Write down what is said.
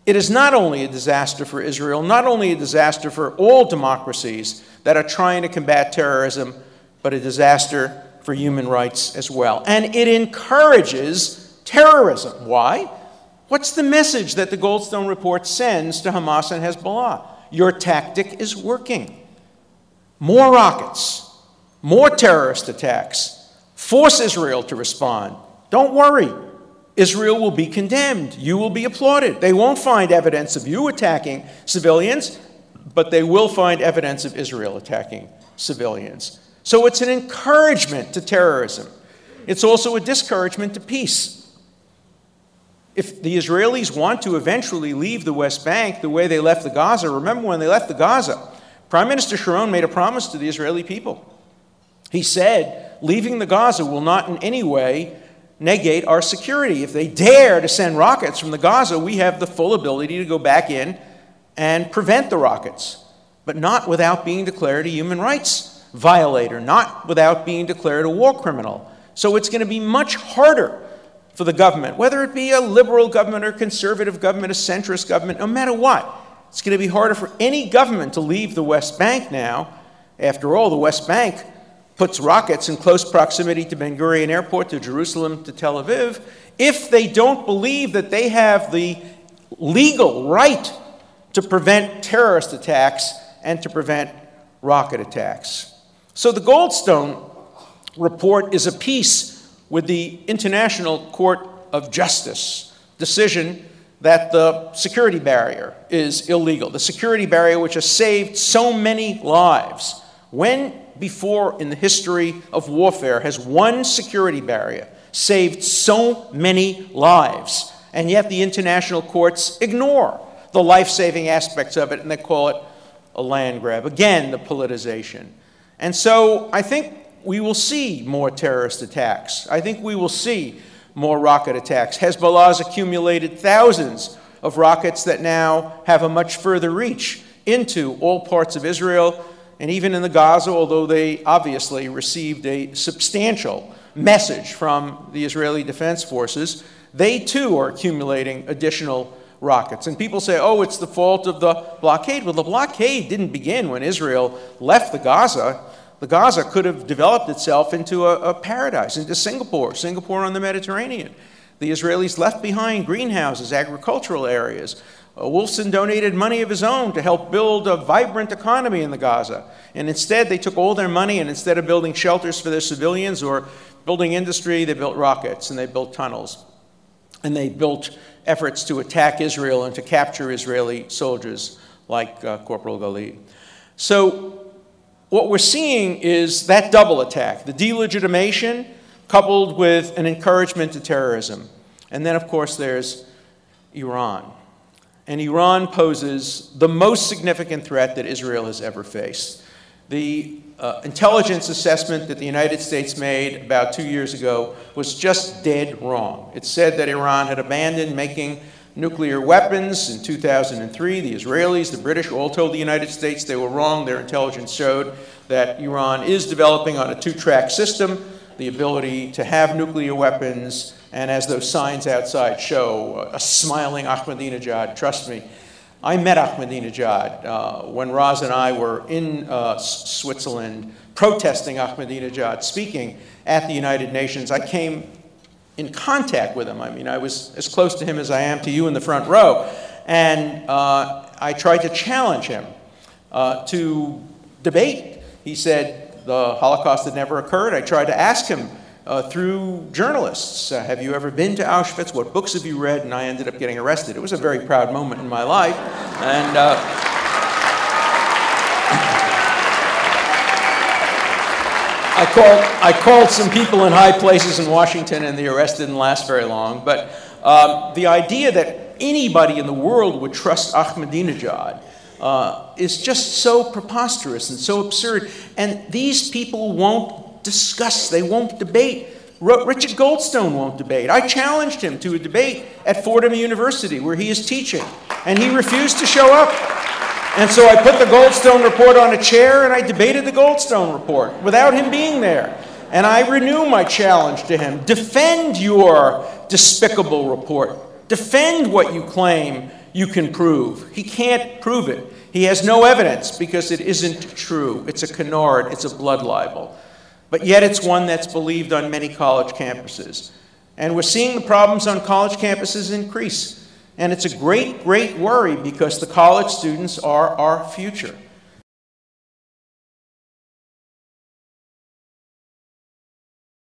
It is not only a disaster for Israel, not only a disaster for all democracies that are trying to combat terrorism, but a disaster for human rights as well. And it encourages terrorism. Why? What's the message that the Goldstone report sends to Hamas and Hezbollah? Your tactic is working. More rockets, more terrorist attacks. Force Israel to respond. Don't worry. Israel will be condemned. You will be applauded. They won't find evidence of you attacking civilians, but they will find evidence of Israel attacking civilians. So it's an encouragement to terrorism. It's also a discouragement to peace. If the Israelis want to eventually leave the West Bank the way they left the Gaza, remember when they left the Gaza, Prime Minister Sharon made a promise to the Israeli people. He said, leaving the Gaza will not in any way negate our security. If they dare to send rockets from the Gaza, we have the full ability to go back in and prevent the rockets, but not without being declared a human rights violator, not without being declared a war criminal. So it's going to be much harder for the government, whether it be a liberal government or conservative government, a centrist government, no matter what. It's going to be harder for any government to leave the West Bank now. After all, the West Bank puts rockets in close proximity to Ben Gurion Airport, to Jerusalem, to Tel Aviv, if they don't believe that they have the legal right to prevent terrorist attacks and to prevent rocket attacks. So the Goldstone report is a piece with the International Court of Justice decision that the security barrier is illegal. The security barrier which has saved so many lives. When before in the history of warfare has one security barrier saved so many lives, and yet the international courts ignore the life-saving aspects of it and they call it a land grab? Again, the politicization. And so I think we will see more terrorist attacks. I think we will see more rocket attacks. Hezbollah has accumulated thousands of rockets that now have a much further reach into all parts of Israel and even in the Gaza, although they obviously received a substantial message from the Israeli Defense Forces, they too are accumulating additional rockets. And people say, oh, it's the fault of the blockade. Well, the blockade didn't begin when Israel left the Gaza. The Gaza could have developed itself into a paradise, into Singapore on the Mediterranean. The Israelis left behind greenhouses, agricultural areas. Wolfson donated money of his own to help build a vibrant economy in the Gaza. And instead, they took all their money, and instead of building shelters for their civilians or building industry, they built rockets, and they built tunnels. And they built efforts to attack Israel and to capture Israeli soldiers like Corporal Gali. So what we're seeing is that double attack, the delegitimation coupled with an encouragement to terrorism. And then, of course, there's Iran. And Iran poses the most significant threat that Israel has ever faced. The intelligence assessment that the United States made about 2 years ago was just dead wrong. It said that Iran had abandoned making nuclear weapons in 2003. The Israelis, the British all told the United States they were wrong. Their intelligence showed that Iran is developing on a two-track system the ability to have nuclear weapons, and as those signs outside show, a smiling Ahmadinejad. Trust me, I met Ahmadinejad when Roz and I were in Switzerland protesting Ahmadinejad, speaking at the United Nations. I came in contact with him. I mean, I was as close to him as I am to you in the front row. And I tried to challenge him to debate. He said the Holocaust had never occurred. I tried to ask him through journalists, have you ever been to Auschwitz? What books have you read? And I ended up getting arrested. It was a very proud moment in my life. And I called some people in high places in Washington, and the arrest didn't last very long. But the idea that anybody in the world would trust Ahmadinejad is just so preposterous and so absurd. And these people won't discuss, they won't debate. Richard Goldstone won't debate. I challenged him to a debate at Fordham University where he is teaching, and he refused to show up. And so I put the Goldstone report on a chair and I debated the Goldstone report without him being there. And I renew my challenge to him. Defend your despicable report. Defend what you claim you can prove. He can't prove it. He has no evidence because it isn't true. It's a canard. It's a blood libel. But yet it's one that's believed on many college campuses. And we're seeing the problems on college campuses increase. And it's a great, great worry because the college students are our future.